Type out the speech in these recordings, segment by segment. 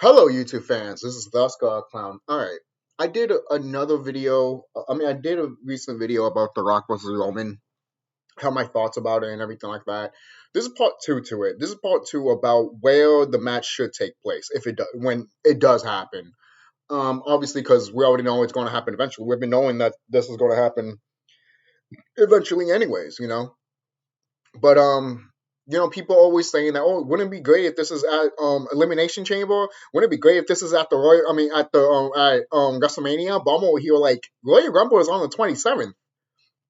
Hello, YouTube fans. This is TheSkullKlown. All right, I did another video. I did a recent video about The Rock versus Roman, how my thoughts about it and everything like that. This is part two to it. This is part two about where the match should take place if it when it does happen. Obviously, because we already know it's going to happen eventually. We've been knowing that this is going to happen eventually, anyways. But people always saying that, oh, wouldn't it be great if this is at Elimination Chamber? Wouldn't it be great if this is at the WrestleMania? But I'm over here like Royal Rumble is on the 27th.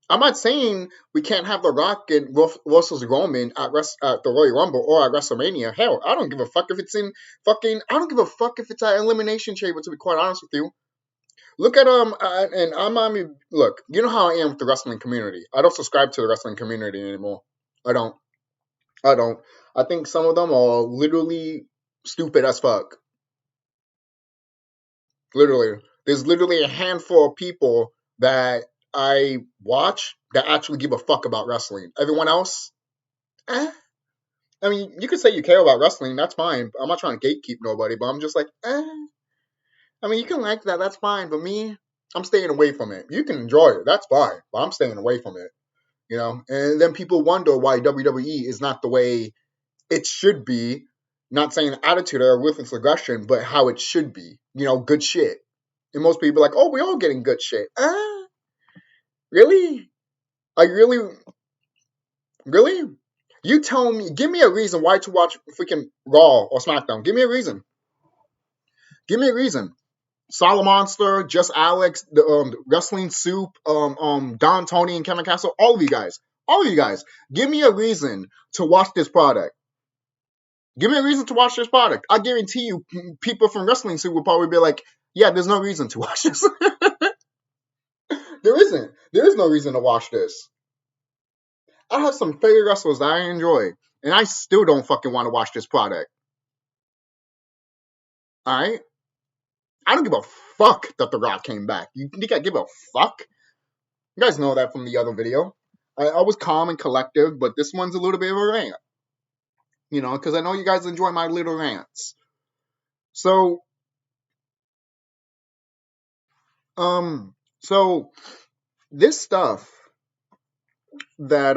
I'm not saying we can't have The Rock and versus Roman at the Royal Rumble or at WrestleMania. Hell, I don't give a fuck if it's in I don't give a fuck if it's at Elimination Chamber. To be quite honest with you, look at and look. You know how I am with the wrestling community. I don't subscribe to the wrestling community anymore. I don't. I don't. I think some of them are literally stupid as fuck. Literally. There's literally a handful of people that I watch that actually give a fuck about wrestling. Everyone else, eh. I mean, you could say you care about wrestling, that's fine. I'm not trying to gatekeep nobody, but I'm just like, eh. I mean, you can like that, that's fine. But me, I'm staying away from it. You can enjoy it, that's fine. But I'm staying away from it. And then people wonder why WWE is not the way it should be. Not saying attitude or ruthless aggression, but how it should be. Good shit. And most people are like, oh, we all getting good shit. Really? Really? You tell me, give me a reason why to watch freaking Raw or SmackDown. Give me a reason. Solid Monster, Just Alex, the Wrestling Soup, Don Tony and Kevin Castle, all of you guys, give me a reason to watch this product. Give me a reason to watch this product. I guarantee you, people from Wrestling Soup will probably be like, yeah, there's no reason to watch this. There isn't. There is no reason to watch this. I have some favorite wrestlers that I enjoy, and I still don't fucking want to watch this product. Alright? I don't give a fuck that The Rock came back. You think I give a fuck? You guys know that from the other video. I was calm and collective, but this one's a little bit of a rant. Because I know you guys enjoy my little rants. So this stuff that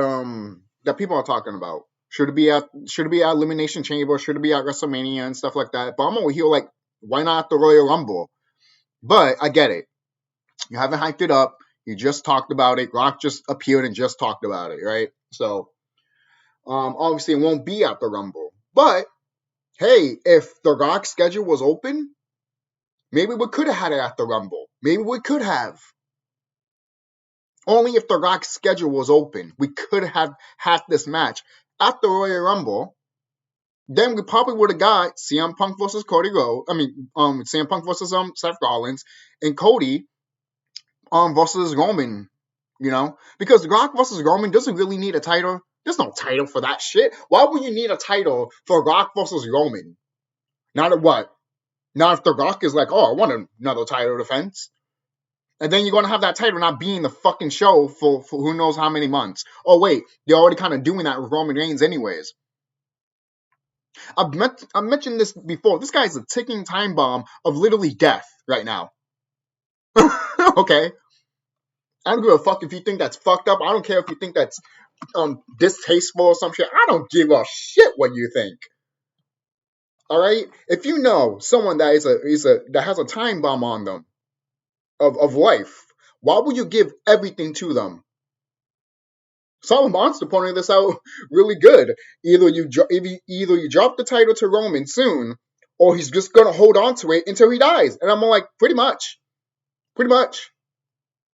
people are talking about, should it be at Elimination Chamber, should it be at WrestleMania and stuff like that? But I'm over here like, why not the Royal Rumble? But I get it. You haven't hyped it up. You just talked about it. Rock just appeared and just talked about it, right? So obviously it won't be at the Rumble. But hey, if the Rock schedule was open, maybe we could have had it at the Rumble. Maybe we could have. Only if the Rock schedule was open, we could have had this match at the Royal Rumble. Then we probably would have got CM Punk versus Cody Rhodes. CM Punk versus Seth Rollins and Cody versus Roman. Because Rock versus Roman doesn't really need a title. There's no title for that shit. Why would you need a title for Rock versus Roman? Not at what? Not if the Rock is like, oh, I want another title defense. And then you're going to have that title not be in the fucking show for who knows how many months. Oh, wait, they're already kind of doing that with Roman Reigns anyways. I've mentioned this before. This guy's a ticking time bomb of literally death right now. Okay? I don't give a fuck if you think that's fucked up. I don't care if you think that's distasteful or some shit. I don't give a shit what you think. All right? If you know someone that that has a time bomb on them of life, why would you give everything to them? Solid Monster pointed this out really good. Either you drop the title to Roman soon, or he's just gonna hold on to it until he dies. And I'm like, pretty much,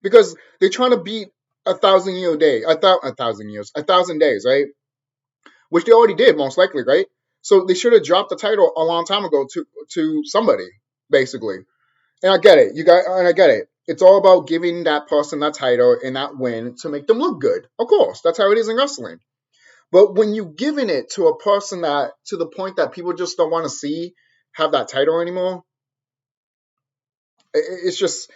because they're trying to beat 1,000 days, right? Which they already did, most likely, right? So they should have dropped the title a long time ago to somebody, basically. And I get it. It's all about giving that person that title and that win to make them look good. Of course, that's how it is in wrestling. But when you're giving it to a person that, to the point that people just don't want to see have that title anymore, it's just,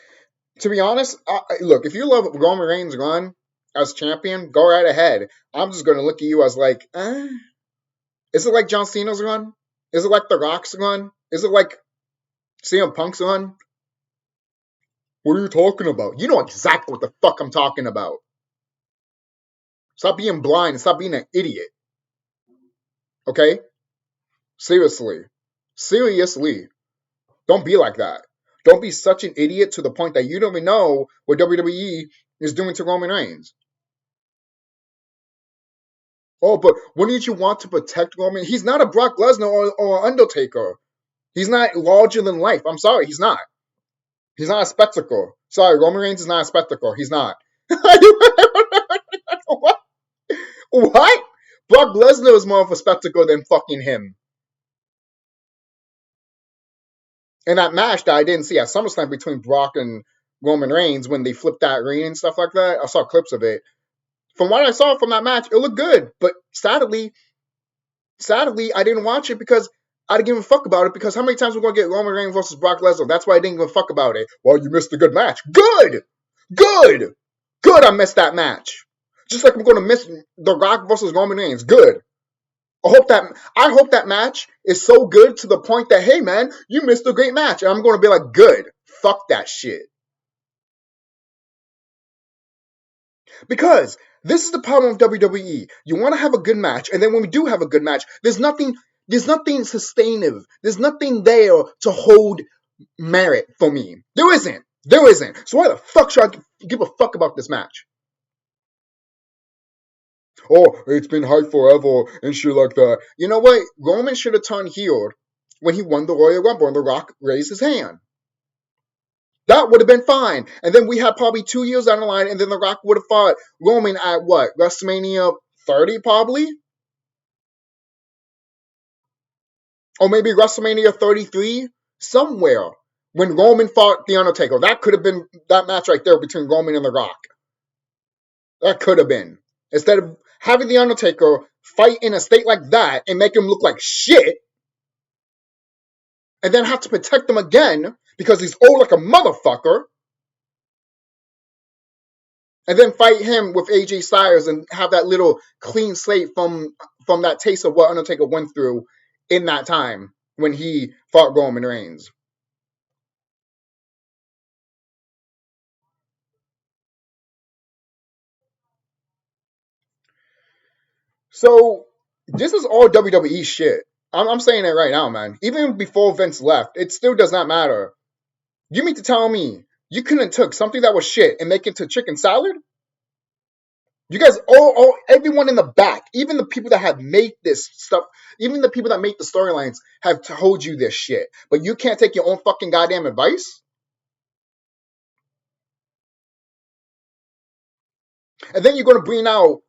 to be honest, look, if you love Roman Reigns' run as champion, go right ahead. I'm just going to look at you as like, is it like John Cena's run? Is it like The Rock's run? Is it like CM Punk's son? What are you talking about? You know exactly what the fuck I'm talking about. Stop being blind and stop being an idiot. Okay? Seriously. Seriously. Don't be like that. Don't be such an idiot to the point that you don't even know what WWE is doing to Roman Reigns. Oh, but wouldn't you want to protect Roman? He's not a Brock Lesnar or Undertaker. He's not larger than life. I'm sorry, he's not. He's not a spectacle. Sorry, Roman Reigns is not a spectacle. He's not. What? What? Brock Lesnar is more of a spectacle than fucking him. And that match that I didn't see at SummerSlam between Brock and Roman Reigns when they flipped that ring and stuff like that, I saw clips of it. From what I saw from that match, it looked good. But sadly, I didn't watch it because I didn't give a fuck about it. Because how many times we're gonna get Roman Reigns versus Brock Lesnar? That's why I didn't give a fuck about it. Well, you missed a good match. Good. I missed that match. Just like I'm gonna miss The Rock versus Roman Reigns. Good. I hope that match is so good to the point that, hey man, you missed a great match. And I'm gonna be like, good. Fuck that shit. Because this is the problem of WWE. You want to have a good match, and then when we do have a good match, there's nothing sustainable. There's nothing there to hold merit for me. There isn't. So why the fuck should I give a fuck about this match? Oh, it's been hyped forever and shit like that. You know what? Roman should have turned heel when he won the Royal Rumble and The Rock raised his hand. That would have been fine. And then we had probably 2 years down the line, and then The Rock would have fought Roman at what? WrestleMania 30, probably? Or maybe WrestleMania 33? Somewhere. When Roman fought The Undertaker. That could have been that match right there between Roman and The Rock. That could have been. Instead of having The Undertaker fight in a state like that and make him look like shit, and then have to protect him again because he's old like a motherfucker, and then fight him with AJ Styles and have that little clean slate from that taste of what Undertaker went through in that time when he fought Roman Reigns. So this is all WWE shit. I'm saying it right now, man. Even before Vince left, it still does not matter. You mean to tell me you couldn't took something that was shit and make it to chicken salad? You guys, all everyone in the back, even the people that have made this stuff, even the people that make the storylines have told you this shit. But you can't take your own fucking goddamn advice? And then you're gonna bring out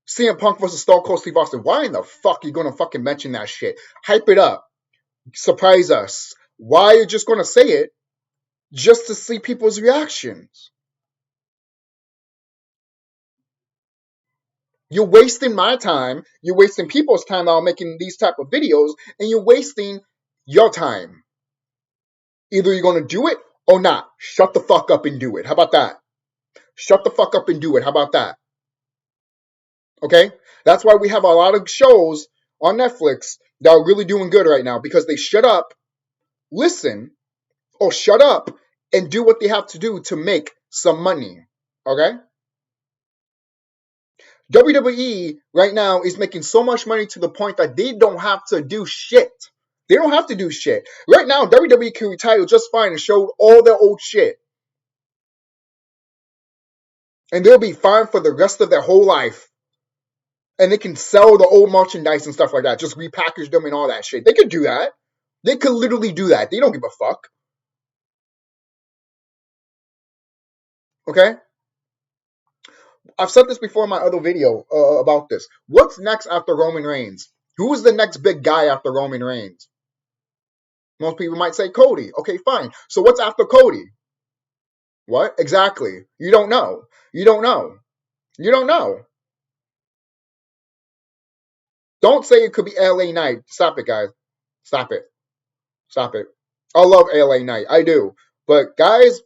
CM Punk versus Stone Cold Steve Austin. Why in the fuck are you gonna fucking mention that shit? Hype it up. Surprise us. Why are you just gonna say it just to see people's reactions? You're wasting my time. You're wasting people's time out making these type of videos, and you're wasting your time. Either you're going to do it or not. Shut the fuck up and do it. How about that? Shut the fuck up and do it. How about that? Okay? That's why we have a lot of shows on Netflix that are really doing good right now because they shut up, listen, or shut up and do what they have to do to make some money. Okay? WWE right now is making so much money to the point that they don't have to do shit. They don't have to do shit. Right now, WWE can retire just fine and show all their old shit. And they'll be fine for the rest of their whole life. And they can sell the old merchandise and stuff like that. Just repackage them and all that shit. They could do that. They could literally do that. They don't give a fuck. Okay? I've said this before in my other video about this. What's next after Roman Reigns? Who is the next big guy after Roman Reigns? Most people might say Cody. Okay, fine. So what's after Cody? What? Exactly. You don't know. You don't know. You don't know. Don't say it could be LA Knight. Stop it, guys. Stop it. Stop it. I love LA Knight. I do. But guys,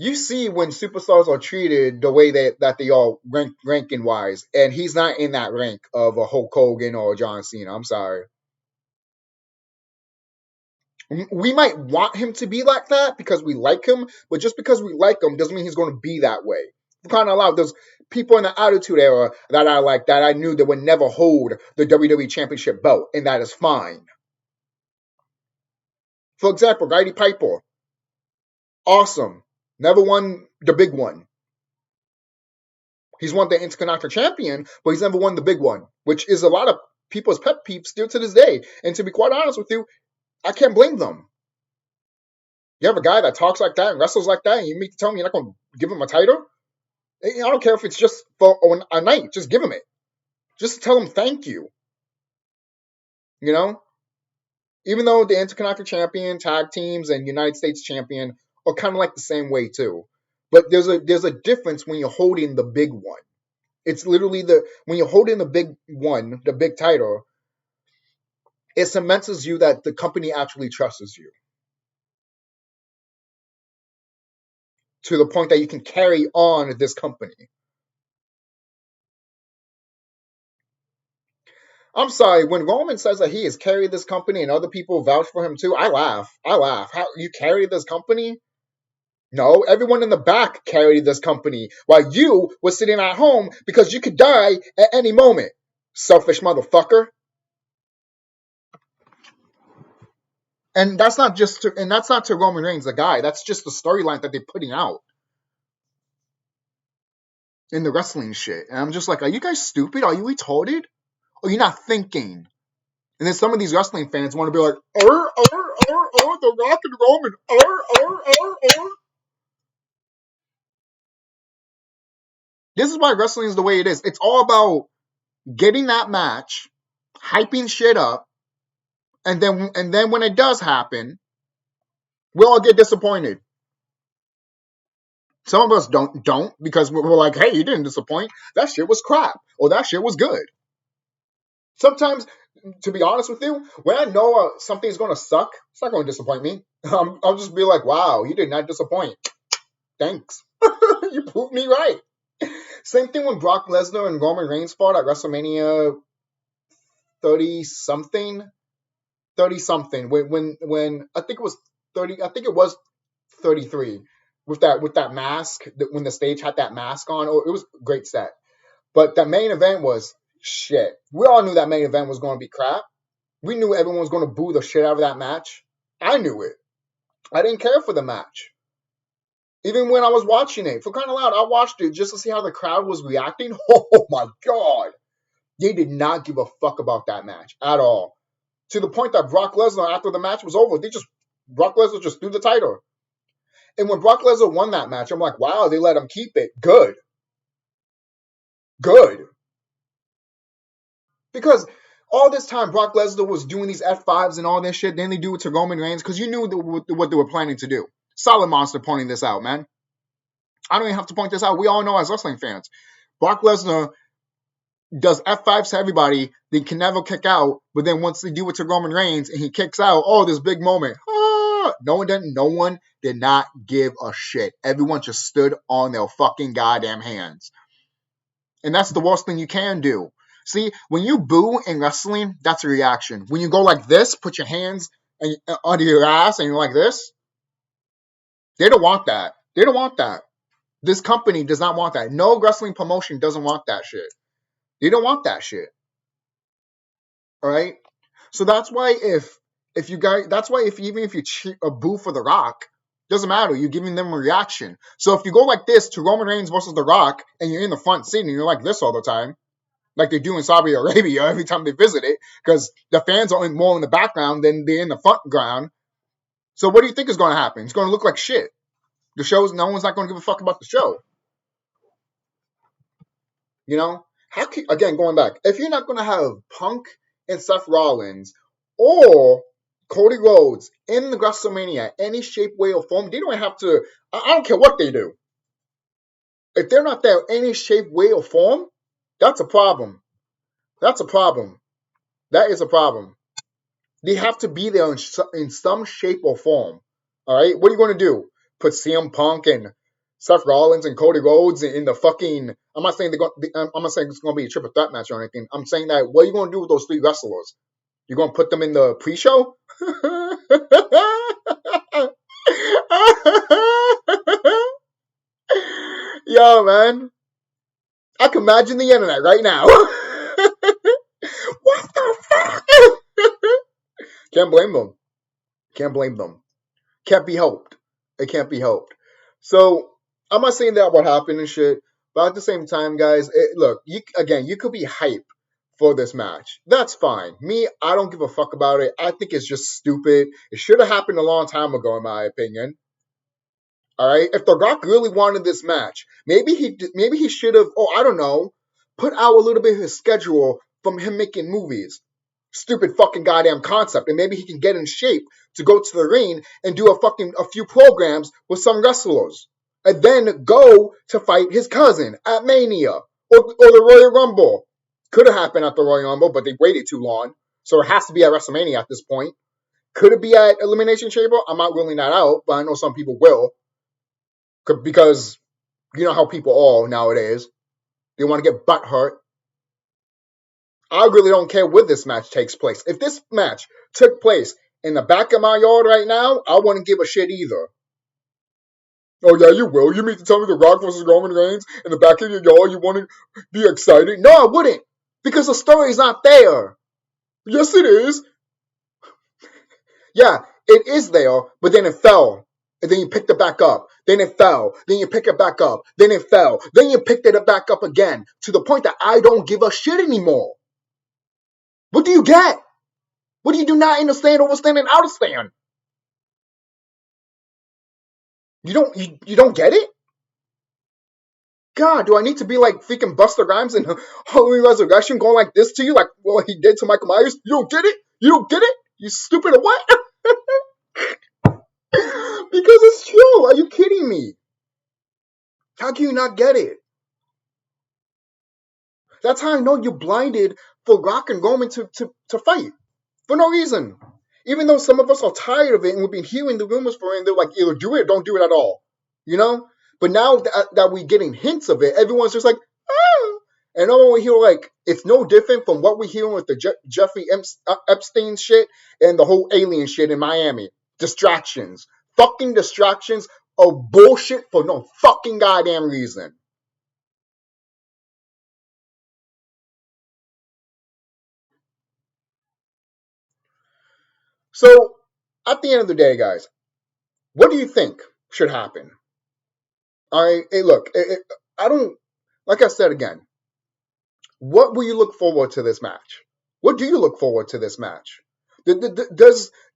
you see when superstars are treated the way that they are ranking wise, and he's not in that rank of a Hulk Hogan or John Cena. I'm sorry. We might want him to be like that because we like him, but just because we like him doesn't mean he's going to be that way. Kind of loud. There's people in the Attitude Era that I like that I knew that would never hold the WWE Championship belt, and that is fine. For example, Roddy Piper, awesome, never won the big one. He's won the Intercontinental Champion, but he's never won the big one, which is a lot of people's pet peeves still to this day. And to be quite honest with you, I can't blame them. You have a guy that talks like that and wrestles like that, and you mean to tell me you're not going to give him a title? I don't care if it's just for a night. Just give him it. Just tell him thank you. You know? Even though the Intercontinental Champion, Tag Teams, and United States Champion are kind of like the same way too. But there's a difference when you're holding the big one. It's literally when you're holding the big one, the big title, it cements you that the company actually trusts you. To the point that you can carry on this company. I'm sorry, when Roman says that he has carried this company and other people vouch for him too, I laugh. How you carry this company? No, everyone in the back carried this company while you were sitting at home because you could die at any moment. Selfish motherfucker. And that's not to Roman Reigns, the guy. That's just the storyline that they're putting out in the wrestling shit. And I'm just like, are you guys stupid? Are you retarded? Or you're not thinking? And then some of these wrestling fans want to be like, The Rock and Roman, This is why wrestling is the way it is. It's all about getting that match, hyping shit up, and then when it does happen, we'll all get disappointed. Some of us don't because we're like, hey, you didn't disappoint. That shit was crap. Or that shit was good. Sometimes, to be honest with you, when I know something's going to suck, it's not going to disappoint me. I'll just be like, wow, you did not disappoint. Thanks. You proved me right. Same thing when Brock Lesnar and Roman Reigns fought at WrestleMania 30-something. When I think it was 33 with that mask, when the stage had that mask on. Oh, it was a great set. But the main event was shit. We all knew that main event was going to be crap. We knew everyone was going to boo the shit out of that match. I knew it. I didn't care for the match. Even when I was watching it, for crying out loud, I watched it just to see how the crowd was reacting. Oh my God. They did not give a fuck about that match at all. To the point that Brock Lesnar, after the match was over, Brock Lesnar just threw the title. And when Brock Lesnar won that match, I'm like, wow, they let him keep it. Good. Because all this time, Brock Lesnar was doing these F5s and all this shit. Then they do it to Roman Reigns because you knew what they were planning to do. Solid Monster pointing this out, man. I don't even have to point this out. We all know as wrestling fans. Brock Lesnar does F5s to everybody. They can never kick out. But then once they do it to Roman Reigns and he kicks out, oh, this big moment. No one did not give a shit. Everyone just stood on their fucking goddamn hands. And that's the worst thing you can do. See, when you boo in wrestling, that's a reaction. When you go like this, put your hands under your ass and you're like this, they don't want that. They don't want that. This company does not want that. No wrestling promotion doesn't want that shit. They don't want that shit. All right? So that's why even if you cheat a boo for The Rock, doesn't matter. You're giving them a reaction. So if you go like this to Roman Reigns versus The Rock and you're in the front seat and you're like this all the time, like they do in Saudi Arabia every time they visit it, because the fans are more in the background than they're in the front ground. So what do you think is going to happen? It's going to look like shit. No one's not going to give a fuck about the show. You know? Again, going back, if you're not going to have Punk and Seth Rollins or Cody Rhodes in the WrestleMania, any shape, way, or form, they don't have to. I don't care what they do. If they're not there any shape, way, or form, that's a problem. That's a problem. That is a problem. They have to be there in some shape or form. All right? What are you going to do? Put CM Punk and Seth Rollins and Cody Rhodes in the fucking... I'm not saying it's going to be a triple threat match or anything. I'm saying that what are you going to do with those three wrestlers? You're going to put them in the pre-show? Yo, man. I can imagine the internet right now. What the fuck? Can't blame them. Can't blame them. Can't be helped. It can't be helped. So I'm not saying that what happened and shit, but at the same time, guys, look, you could be hype for this match. That's fine. Me, I don't give a fuck about it. I think it's just stupid. It should have happened a long time ago, in my opinion. All right. If The Rock really wanted this match, maybe he should have. Oh, I don't know. Put out a little bit of his schedule from him making movies. Stupid fucking goddamn concept, and maybe he can get in shape to go to the ring and do a few programs with some wrestlers, and then go to fight his cousin at Mania or the Royal Rumble. Could have happened at the Royal Rumble, but they waited too long, so it has to be at WrestleMania at this point. Could it be at Elimination Chamber? I'm not ruling that out, but I know some people will. Because you know how people are nowadays. They want to get butt hurt. I really don't care where this match takes place. If this match took place in the back of my yard right now, I wouldn't give a shit either. Oh yeah, you will. You mean to tell me The Rock versus Roman Reigns in the back of your yard, you wouldn't be excited? No, I wouldn't. Because the story's not there. Yes, it is. Yeah, it is there, but then it fell. And then you picked it back up. Then it fell. Then you pick it back up. Then it fell. Then you picked it back up again. To the point that I don't give a shit anymore. What do you get? What do you do not understand, overstand, and understand? You don't get it? God, do I need to be like freaking Buster Rhymes in Halloween Resurrection going like this to you? Like what he did to Michael Myers? You don't get it? You don't get it? You stupid or what? Because it's true. Are you kidding me? How can you not get it? That's how I know you're blinded for Rock and Roman to fight. For no reason. Even though some of us are tired of it and we've been hearing the rumors for it, and they're like, either do it or don't do it at all. You know? But now that we're getting hints of it, everyone's just like, ah. And all we hear, like, it's no different from what we're hearing with the Jeffrey Epstein shit and the whole alien shit in Miami. Distractions. Fucking distractions of bullshit for no fucking goddamn reason. So, at the end of the day, guys, what do you think should happen? All right, hey, look, I don't, like I said again, what will you look forward to this match? What do you look forward to this match? Do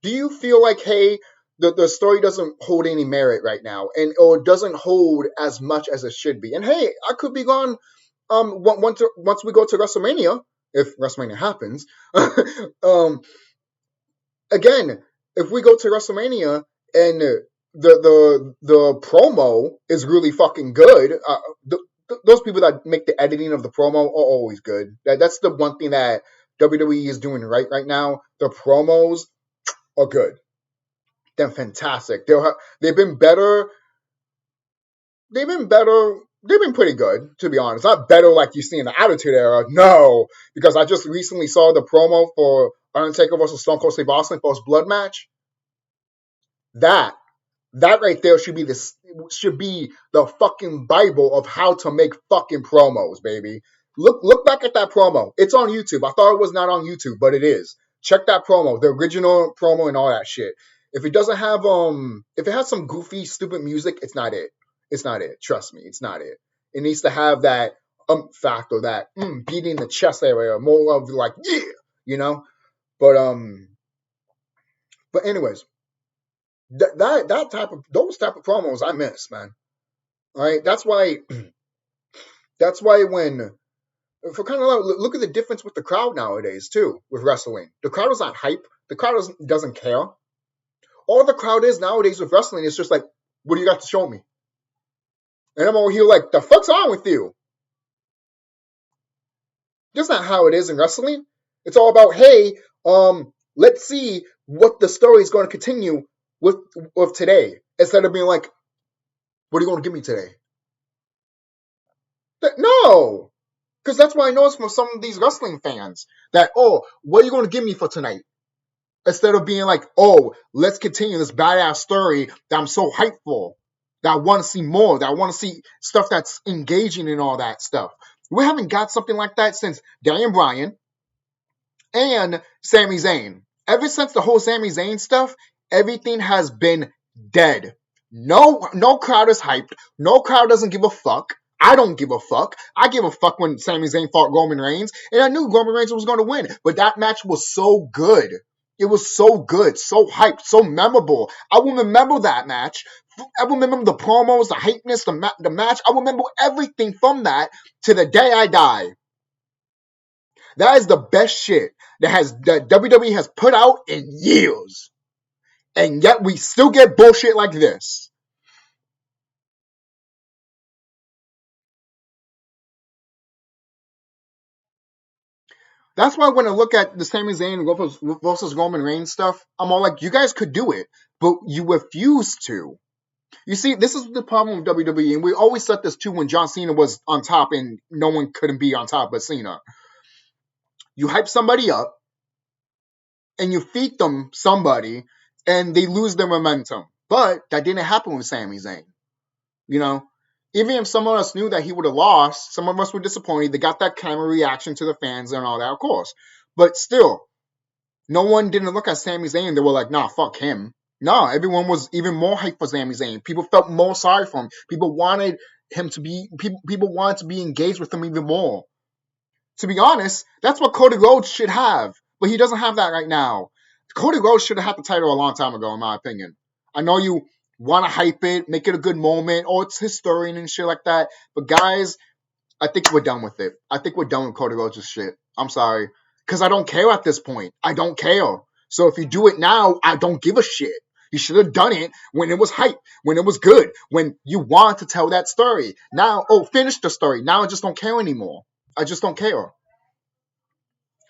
you feel like, hey, the story doesn't hold any merit right now, or doesn't hold as much as it should be? And hey, I could be gone. Once we go to WrestleMania, if WrestleMania happens, again, if we go to WrestleMania and the promo is really fucking good, those people that make the editing of the promo are always good. That's the one thing that WWE is doing right now. The promos are good. They're fantastic. They've been better. They've been better. They've been pretty good, to be honest. Not better like you see in the Attitude Era. No, because I just recently saw the promo for Undertaker versus Stone Cold Steve Austin for his blood match. That right there should be the fucking Bible of how to make fucking promos, baby. Look back at that promo. It's on YouTube. I thought it was not on YouTube, but it is. Check that promo, the original promo and all that shit. If it doesn't have if it has some goofy, stupid music, it's not it. It's not it. Trust me, it's not it. It needs to have that factor, that beating the chest area, more of like yeah, you know. But anyways, those type of promos I miss, man. All right, that's why when for kind of look at the difference with the crowd nowadays too with wrestling. The crowd is not hype. The crowd doesn't care. All the crowd is nowadays with wrestling is just like, what do you got to show me? And I'm over here like, the fuck's wrong with you? That's not how it is in wrestling. It's all about, hey, let's see what the story is going to continue with today, instead of being like, what are you going to give me today? No, because that's what I noticed from some of these wrestling fans. That, oh, what are you going to give me for tonight? Instead of being like, oh, let's continue this badass story that I'm so hyped for, that I want to see more, that I want to see stuff that's engaging and all that stuff. We haven't got something like that since Daniel Bryan and Sami Zayn. Ever since the whole Sami Zayn stuff, everything has been dead. No crowd is hyped. No crowd doesn't give a fuck. I don't give a fuck. I give a fuck when Sami Zayn fought Roman Reigns, and I knew Roman Reigns was going to win. But that match was so good. It was so good, so hyped, so memorable. I will remember that match. I will remember the promos, the hypeness, the match. I will remember everything from that to the day I die. That is the best shit that WWE has put out in years. And yet we still get bullshit like this. That's why when I look at the Sami Zayn versus Roman Reigns stuff, I'm all like, you guys could do it, but you refuse to. You see, this is the problem with WWE, and we always said this too when John Cena was on top and no one couldn't be on top but Cena. You hype somebody up, and you feed them somebody, and they lose their momentum. But that didn't happen with Sami Zayn. You know, even if some of us knew that he would have lost, some of us were disappointed. They got that camera reaction to the fans and all that, of course. But still, no one didn't look at Sami Zayn. They were like, nah, fuck him. No, everyone was even more hyped for Sami Zayn. People felt more sorry for him. People wanted him to be, people wanted to be engaged with him even more. To be honest, that's what Cody Rhodes should have. But he doesn't have that right now. Cody Rhodes should have had the title a long time ago, in my opinion. I know you want to hype it, make it a good moment, oh, it's historian and shit like that. But guys, I think we're done with it. I think we're done with Cody Rhodes' shit. I'm sorry. Because I don't care at this point. I don't care. So if you do it now, I don't give a shit. You should have done it when it was hype, when it was good, when you want to tell that story. Now, oh, finish the story. Now I just don't care anymore. I just don't care.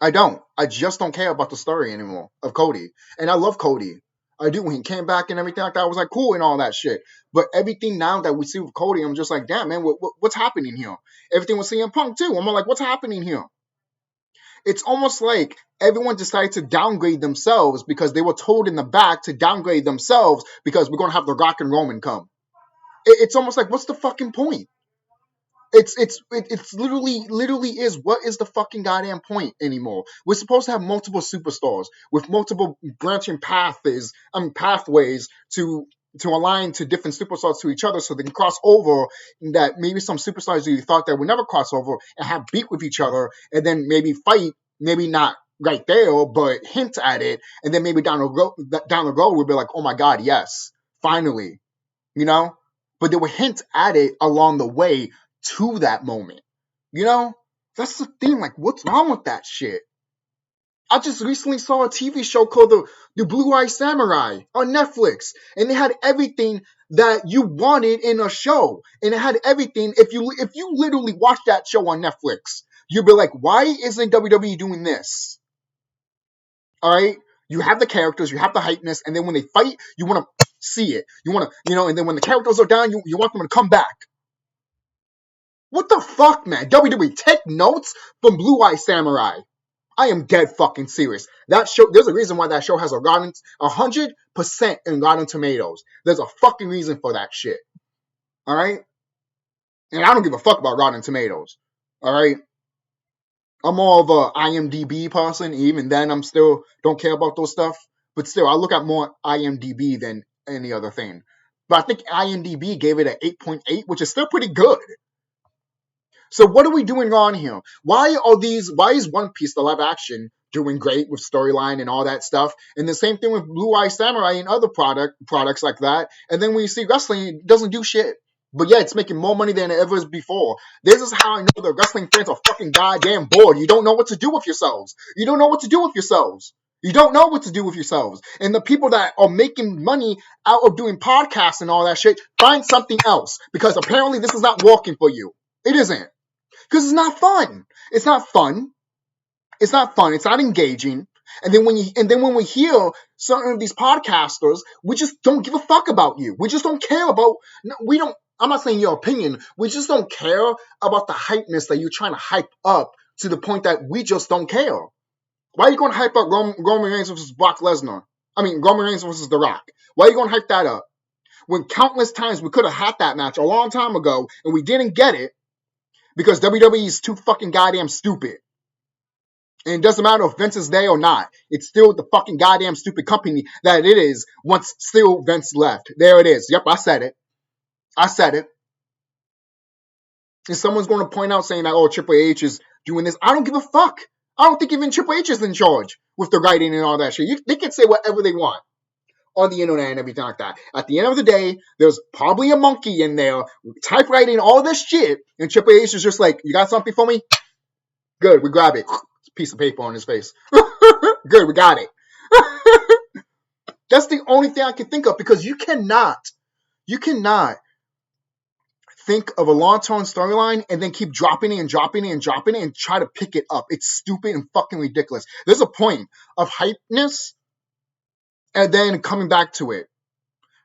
I don't. I just don't care about the story anymore of Cody. And I love Cody. I do. When he came back and everything like that, I was like, cool and all that shit. But everything now that we see with Cody, I'm just like, damn, man, what's happening here? Everything with CM Punk, too. I'm like, what's happening here? It's almost like everyone decided to downgrade themselves because they were told in the back to downgrade themselves because we're going to have the Rock and Roman come. It's almost like, what's the fucking point? It's literally is what is the fucking goddamn point anymore? We're supposed to have multiple superstars with multiple branching pathways to align to different superstars to each other so they can cross over. That maybe some superstars you thought that would never cross over and have beat with each other and then maybe fight, maybe not right there, but hint at it, and then maybe down the road we'll be like, oh my god, yes, finally, you know. But they would hint at it along the way to that moment. You know? That's the thing. Like, what's wrong with that shit? I just recently saw a TV show called the Blue Eye Samurai on Netflix. And they had everything that you wanted in a show. And it had everything. If you literally watch that show on Netflix, you'll be like, why isn't WWE doing this? Alright? You have the characters, you have the hypeness, and then when they fight, you want to see it. You want to, and then when the characters are down, you want them to come back. What the fuck, man? WWE, take notes from Blue Eye Samurai. I am dead fucking serious. That show, there's a reason why that show has 100% in Rotten Tomatoes. There's a fucking reason for that shit. Alright? And I don't give a fuck about Rotten Tomatoes. Alright? I'm more of a IMDb person. Even then, I'm still don't care about those stuff. But still, I look at more IMDb than any other thing. But I think IMDb gave it an 8.8, which is still pretty good. So what are we doing wrong here? Why is One Piece, the live action, doing great with storyline and all that stuff? And the same thing with Blue Eye Samurai and other products like that. And then when you see wrestling, it doesn't do shit. But yeah, it's making more money than it ever was before. This is how I know the wrestling fans are fucking goddamn bored. You don't know what to do with yourselves. You don't know what to do with yourselves. You don't know what to do with yourselves. And the people that are making money out of doing podcasts and all that shit, find something else. Because apparently this is not working for you. It isn't. Because it's not fun. It's not fun. It's not fun. It's not engaging. And then when we hear certain of these podcasters, we just don't give a fuck about you. We just don't care about. I'm not saying your opinion. We just don't care about the hypeness that you're trying to hype up to the point that we just don't care. Why are you going to hype up Roman Reigns versus Brock Lesnar? I mean, Roman Reigns versus The Rock. Why are you going to hype that up? When countless times we could have had that match a long time ago and we didn't get it because WWE is too fucking goddamn stupid. And it doesn't matter if Vince is there or not. It's still the fucking goddamn stupid company that it is once still Vince left. There it is. Yep, I said it. I said it. And someone's going to point out saying that, oh, Triple H is doing this. I don't give a fuck. I don't think even Triple H is in charge with the writing and all that shit. They can say whatever they want on the internet and everything like that. At the end of the day, there's probably a monkey in there typewriting all this shit, and Triple H is just like, you got something for me? Good, we grab it. Piece of paper on his face. Good, we got it. That's the only thing I can think of, because you cannot think of a long-term storyline and then keep dropping it and dropping it and dropping it and try to pick it up. It's stupid and fucking ridiculous. There's a point of hypeness and then coming back to it.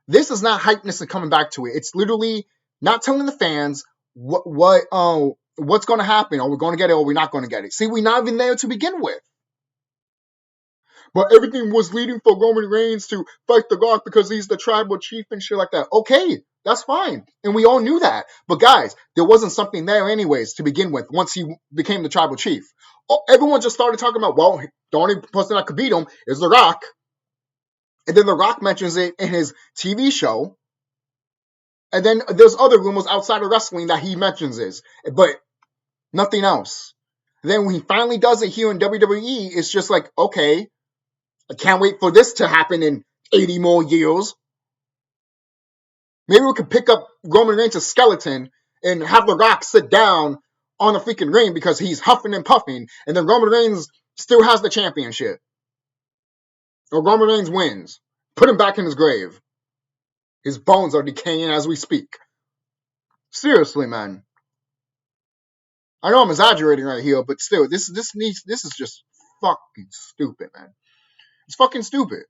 This is not hypeness and coming back to it. It's literally not telling the fans what's going to happen. Are we going to get it or we're not going to get it? See, we're not even there to begin with. But everything was leading for Roman Reigns to fight The Rock because he's the tribal chief and shit like that. Okay, that's fine. And we all knew that. But guys, there wasn't something there anyways to begin with once he became the tribal chief. Everyone just started talking about, well, the only person that could beat him is The Rock. And then The Rock mentions it in his TV show. And then there's other rumors outside of wrestling that he mentions this. But nothing else. Then when he finally does it here in WWE, it's just like, okay, I can't wait for this to happen in 80 more years. Maybe we could pick up Roman Reigns' skeleton and have The Rock sit down on the freaking ring because he's huffing and puffing, and then Roman Reigns still has the championship. Or Roman Reigns wins. Put him back in his grave. His bones are decaying as we speak. Seriously, man. I know I'm exaggerating right here, but still, this is just fucking stupid, man. It's fucking stupid.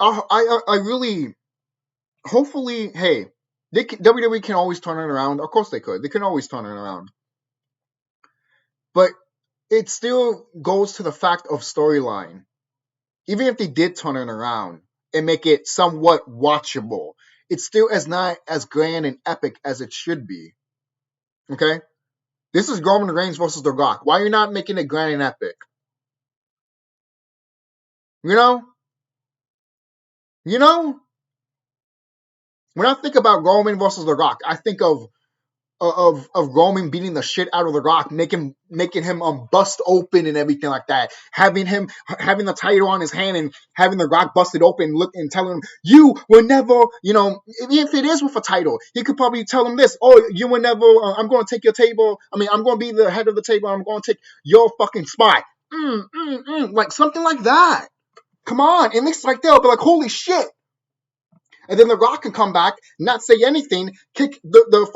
I really, hopefully, hey, WWE can always turn it around. Of course they could. They can always turn it around. But it still goes to the fact of storyline. Even if they did turn it around and make it somewhat watchable, it's still not as grand and epic as it should be. Okay? This is Roman Reigns versus The Rock. Why are you not making it grand and epic? You know? When I think about Roman versus The Rock, I think of Roman beating the shit out of The Rock, making him bust open and everything like that. Having the title on his hand and having The Rock busted open, look and telling him, you will never, even if it is with a title, he could probably tell him this, oh, you will never, I'm going to take your table. I mean, I'm going to be the head of the table. I'm going to take your fucking spot. Like something like that. Come on. At least like they'll be like, holy shit. And then The Rock can come back, not say anything, kick the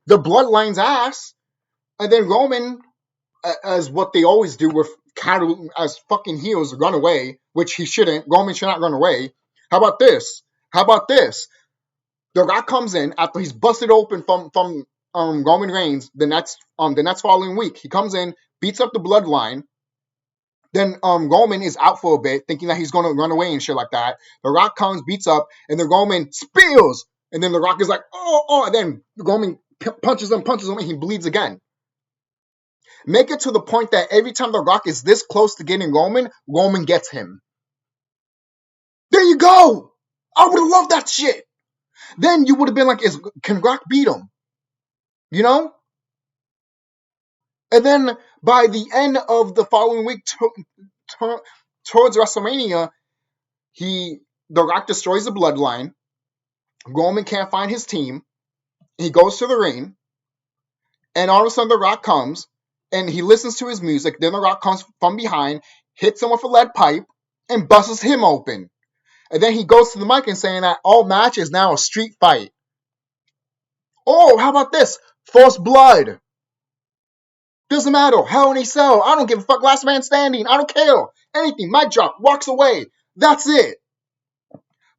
Bloodline's ass, and then Roman, as what they always do with cattle as fucking heels, run away, which he shouldn't. Roman should not run away. How about this? The Rock comes in after he's busted open from Roman Reigns the next following week. He comes in, beats up the Bloodline. Then Roman is out for a bit, thinking that he's going to run away and shit like that. The Rock comes, beats up, and then Roman spears. And then The Rock is like, oh, and then Roman punches him, and he bleeds again. Make it to the point that every time The Rock is this close to getting Roman, Roman gets him. There you go! I would have loved that shit! Then you would have been like, can Rock beat him? And then by the end of the following week, towards WrestleMania, The Rock destroys the Bloodline. Roman can't find his team. He goes to the ring. And all of a sudden, The Rock comes. And he listens to his music. Then The Rock comes from behind, hits him with a lead pipe, and busts him open. And then he goes to the mic and saying that all match is now a street fight. Oh, how about this? First blood. Doesn't matter. Hell in a Cell. I don't give a fuck. Last man standing. I don't care. Anything. Mic drop. Walks away. That's it.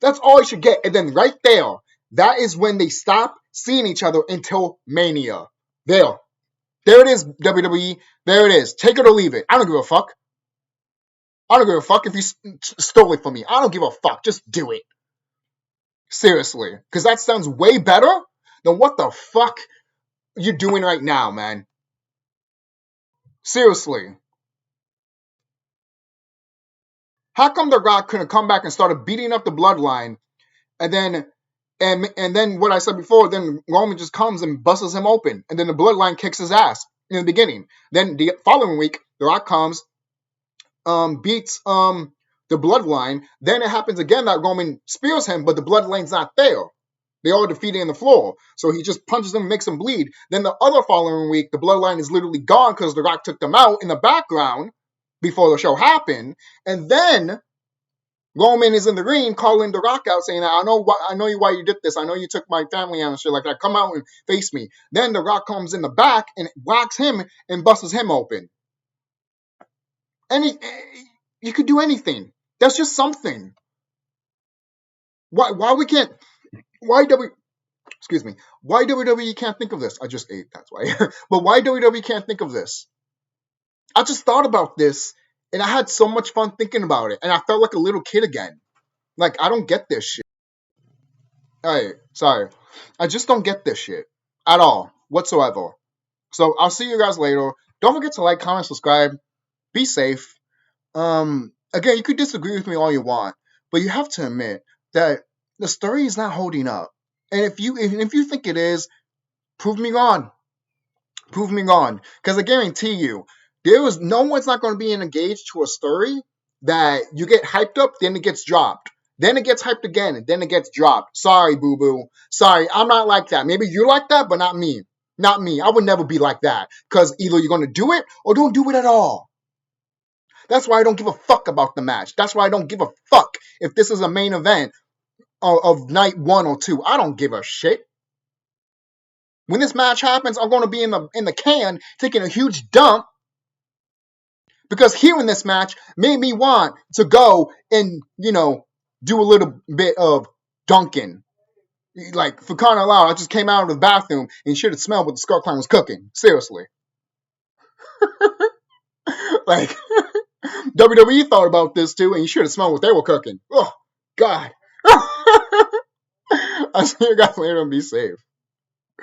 That's all you should get. And then right there, that is when they stop seeing each other until Mania. There it is, WWE. There it is. Take it or leave it. I don't give a fuck. I don't give a fuck if you stole it from me. I don't give a fuck. Just do it. Seriously. Because that sounds way better than what the fuck you're doing right now, man. Seriously. How come The Rock couldn't come back and started beating up the Bloodline, and then what I said before, then Roman just comes and busts him open, and then the Bloodline kicks his ass in the beginning. Then the following week, The Rock comes, beats the Bloodline. Then it happens again that Roman spears him, but the Bloodline's not there. They all defeated in the floor. So he just punches them, makes them bleed. Then the other following week, the Bloodline is literally gone because The Rock took them out in the background before the show happened. And then Roman is in the ring calling The Rock out, saying, I know why you did this. I know you took my family out and shit like that. Come out and face me. Then The Rock comes in the back and whacks him and busts him open. You could do anything. That's just something. Why WWE can't think of this? I just ate, that's why. But why WWE can't think of this? I just thought about this, and I had so much fun thinking about it, and I felt like a little kid again. Like, I don't get this shit. Alright, sorry. I just don't get this shit. At all. Whatsoever. So, I'll see you guys later. Don't forget to like, comment, subscribe. Be safe. Again, you could disagree with me all you want, but you have to admit that the story is not holding up. And if you think it is, prove me wrong. Prove me wrong. Because I guarantee you, no one's not going to be engaged to a story that you get hyped up, then it gets dropped. Then it gets hyped again, and then it gets dropped. Sorry, boo-boo. Sorry, I'm not like that. Maybe you like that, but not me. Not me. I would never be like that. Because either you're going to do it, or don't do it at all. That's why I don't give a fuck about the match. That's why I don't give a fuck if this is a main event of night 1 or 2. I don't give a shit. When this match happens, I'm going to be in the can taking a huge dump because hearing this match made me want to go and, do a little bit of dunking. Like, for crying out loud, I just came out of the bathroom and should have smelled what the CHUCKY was cooking. Seriously. Like, WWE thought about this too, and you should have smelled what they were cooking. Oh, God. I'll see you guys later and be safe.